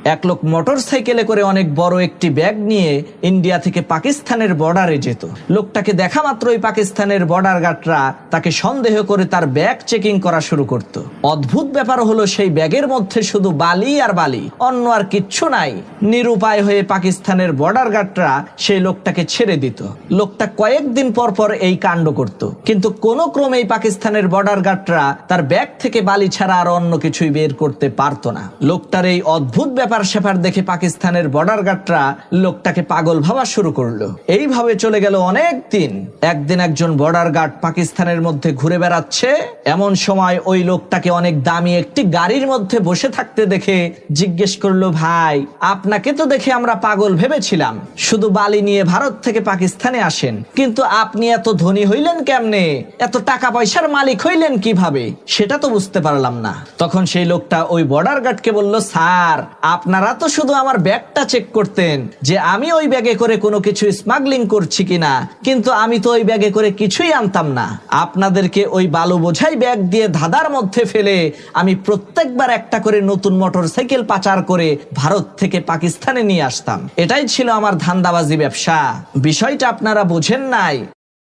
এক লোক মোটরসাইকেলে করে অনেক বড় একটি ব্যাগ নিয়ে ইন্ডিয়া থেকে পাকিস্তানের বর্ডারে যেত। লোকটাকে দেখা মাত্রই পাকিস্তানের বর্ডার গার্ডরা তাকে সন্দেহ করে তার ব্যাগ চেকিং করা শুরু করত। অদ্ভুত ব্যাপার হলো সেই ব্যাগের মধ্যে শুধু বালি আর বালি, অন্য আর কিচ্ছু নাই। নিরুপায় হয়ে পাকিস্তানের বর্ডার গার্ডরা সেই লোকটাকে ছেড়ে দিত। লোকটা কয়েকদিন পর পর এই কাণ্ড করত, কিন্তু কোনো ক্রমেই পাকিস্তানের বর্ডার গার্ডরা তার ব্যাগ থেকে বালি ছাড়া আর অন্য কিছুই বের করতে পারতো না। লোকটার এই অদ্ভুত ব্যাপার স্যাপার দেখে পাকিস্তানের বর্ডার গার্ডরা লোকটাকে পাগল ভাবা শুরু করলো। এইভাবে চলে গেল অনেক দিন। একদিন একজন বর্ডার গার্ড পাকিস্তানের মধ্যে ঘুরে বেড়াচ্ছে, এমন সময় ওই লোকটাকে অনেক দামি একটি গাড়ির মধ্যে বসে থাকতে দেখে জিজ্ঞেস করলো, ভাই আপনাকে তো দেখে আমরা পাগল ভেবেছিলাম, শুধু বালি নিয়ে ভারত থেকে পাকিস্তানে আসেন, কিন্তু আপনি এত ধনী হইলেন কেমনে, এত টাকা পয়সার মালিক হইলেন কিভাবে, সেটা তো বুঝতে পারলাম না। তখন সেই লোকটা ওই বর্ডার গার্ডকে বলল, স্যার আপনারা তো শুধু আমার ব্যাগটা চেক করতেন যে আমি ওই ব্যাগে করে কোনো কিছু স্মাগলিং করছি কিনা, কিন্তু আমি তো ওই ব্যাগে করে কিছুই আনতাম না। আপনাদেরকে ওই বালু বোঝাই ব্যাগ দিয়ে ধাঁধার মধ্যে ফেলে আমি প্রত্যেকবার একটা করে নতুন মোটরসাইকেল পাচার করে ভারত থেকে পাকিস্তানে নিয়ে আসতাম। এটাই ছিল আমার ধান্দাবাজি ব্যবসা। বিষয়টা আপনারা বোঝেন নাই।